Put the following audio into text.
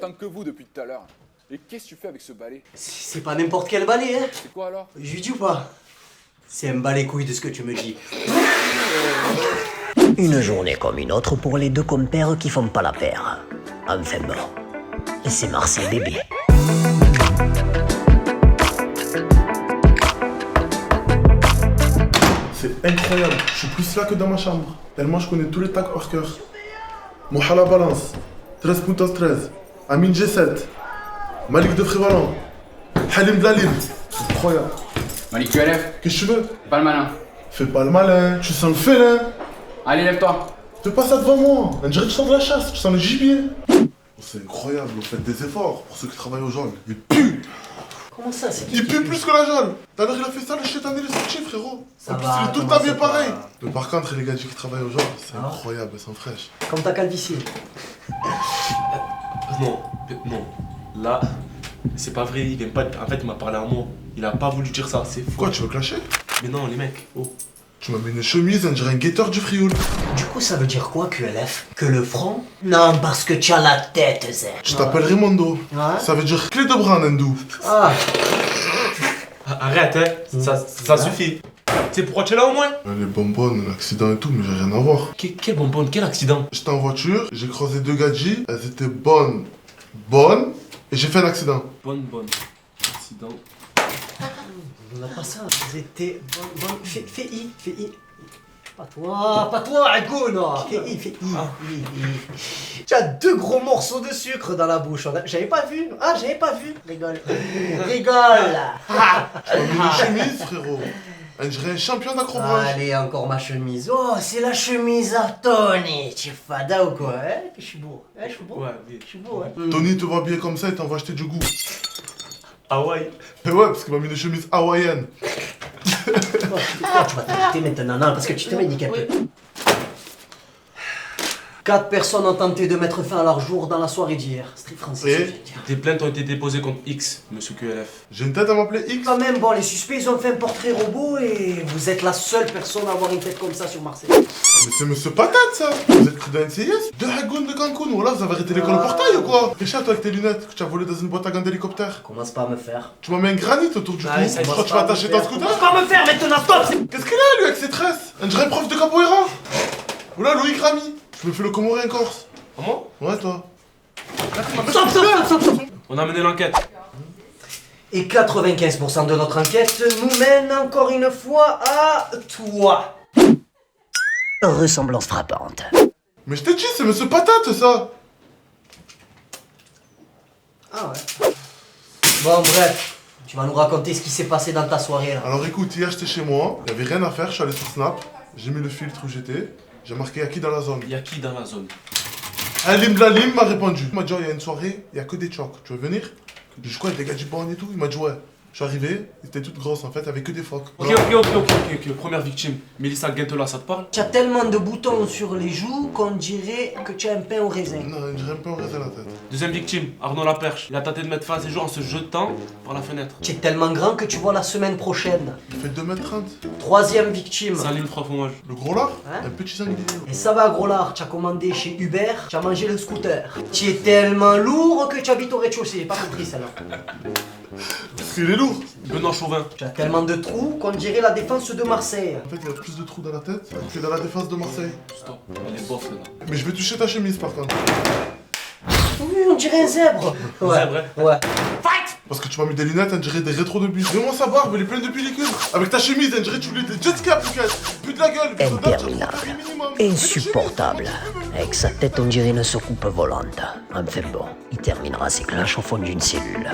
autant que vous depuis tout à l'heure. Et qu'est-ce que tu fais avec ce balai? C'est pas n'importe quel balai, hein. C'est quoi alors? Je lui dis ou pas? C'est un balai couille de ce que tu me dis. Une journée comme une autre pour les deux compères qui font pas la paire. Enfin bon, c'est Marseille bébé. C'est incroyable, je suis plus là que dans ma chambre. Tellement je connais tous les tags par cœur. Mohala Balance, 13.13, Amin G7, Malik de Frévalent, Halim Dlalim. C'est incroyable. Malik QLF, Qu'est-ce que tu veux? pas le malin. Fais pas le malin, tu sens le félin. Allez, lève-toi. Fais pas ça devant moi, on dirait que tu sens de la chasse, tu sens le gibier. C'est incroyable, vous faites des efforts pour ceux qui travaillent au geôle. Il pue. Comment ça? C'est qui Il pue plus que la geôle. D'ailleurs il a fait ça, le chétan il est sorti frérot. Ça En plus va, il est tout comment habillé ça pareil. va? Mais par contre les gars qui travaillent au geôle, c'est Ah. incroyable, elles sont fraîches. Comme ta calvitie. Non, non. Là, c'est pas vrai, il vient pas. En fait, il m'a parlé à moi. Il a pas voulu dire ça, c'est faux. Quoi, tu veux clasher? Mais non, les mecs, oh. Tu m'as mis une chemise, on dirait un guetteur du Frioul. Du coup, ça veut dire quoi, QLF? Que le front? Non, parce que tu as la tête, Zé. Je t'appelle Raimondo. Ouais. Ça veut dire clé de bras en hindou. Ah, Arrête, hein, ça suffit. Tu sais pourquoi tu es là au moins? Les bonbonnes, l'accident et tout, mais j'ai rien à voir. Quel bonbonne, quel accident? J'étais en voiture, j'ai croisé deux gadgets, elles étaient bonnes, et j'ai fait un accident. Bonne. Accident. on n'a pas ça. C'était bon. Fais I. Pas toi, Agoun. Fais I. I. Tu as deux gros morceaux de sucre dans la bouche. J'avais pas vu. Ah, j'avais pas vu. Rigole. Tu m'as mis une chemise, frérot. On dirait un champion d'acrobatie. Allez, encore ma chemise. Oh, c'est la chemise à Tony. Tu es fada ou quoi? Hein? Je suis beau. Hein, je suis beau. Ouais, oui. Je suis beau, hein. Tony te voit habillé comme ça et t'en vas acheter du goût. Hawaï. Mais ouais, parce qu'il m'a mis une chemise hawaïenne. Pourquoi tu vas t'arrêter maintenant? Non, parce que tu t'es handicapé. 4 personnes ont tenté de mettre fin à leur jour dans la soirée d'hier. Street français, Et je veux dire. Des plaintes ont été déposées contre X, monsieur QLF. J'ai une tête à m'appeler X. Quand même, bon, les suspects, ils ont fait un portrait robot et vous êtes la seule personne à avoir une tête comme ça sur Marseille. Mais c'est monsieur Patate ça. Vous êtes cru d'un NCIS? De Hagoun de Cancun, ou là vous avez arrêté l'école au portail ou quoi? Réchat toi avec tes lunettes que tu as volé dans une boîte à gants d'hélicoptère. Commence pas à me faire. Tu m'as mis un granit autour du cou. Allez, ça Je crois commence que tu vas pas à me attacher faire. ton scooter. Commence pas à me faire maintenant, stop! Qu'est-ce qu'il a lui avec ses tresses? On dirait un prof de capoeira. Oula Loïc Ramy. Je me fais le comorien corse. Comment? Ouais toi. Stop! On a mené l'enquête. Et 95% de notre enquête nous mène encore une fois à toi. Ressemblance frappante. Mais je t'ai dit, c'est monsieur Patate ça. Ah ouais. Bon, bref. Tu vas nous raconter ce qui s'est passé dans ta soirée là. Alors écoute, hier j'étais chez moi, il y avait rien à faire, je suis allé sur Snap, j'ai mis le filtre où j'étais, j'ai marqué à qui dans la zone. Il y a qui dans la zone? Alim Dlalim m'a répondu. Il m'a dit, oh, il y a une soirée, il y a que des chocs, tu veux venir? Je dis, quoi, il y a des gars du bon et tout? Il m'a dit, ouais. Je suis arrivé, ils étaient toutes grosses en fait, avec que des phoques. Ok. Première victime, Mélissa Guentola, ça te parle? Tu as tellement de boutons sur les joues qu'on dirait que tu as un pain au raisin. Non, on dirait un peu en raisin la tête. Deuxième victime, Arnaud Laperche. Il a tenté de mettre fin à ses jours en se jetant par la fenêtre. Tu es tellement grand que tu vois la semaine prochaine. Il fait 2m30. Troisième victime. Salim trois fromages. Le gros lard, Hein? un petit sanglier. Et ça va, gros lard, tu as commandé chez Uber, tu as mangé le scooter. Tu es tellement lourd que tu habites au rez-de-chaussée. J'ai pas compris celle-là. Parce qu'il est lourd. Benoît Chauvin. Tu as tellement de trous qu'on dirait la défense de Marseille. En fait, il y a plus de trous dans la tête que dans la défense de Marseille. Stop, elle est bof là. Mais je vais toucher ta chemise par contre. Oui, on dirait un zèbre. Ouais, Zèbre, hein. ouais. Parce que tu m'as mis des lunettes, on dirait des rétros de bus. Vraiment sa barbe, elle est pleine de pellicules. Avec ta chemise, on dirait que tu voulais des jet skis à Phuket. Plus de la gueule. Interminable. Insupportable. Avec sa tête, on dirait une soucoupe volante. Enfin bon, il terminera ses clashs au fond d'une cellule.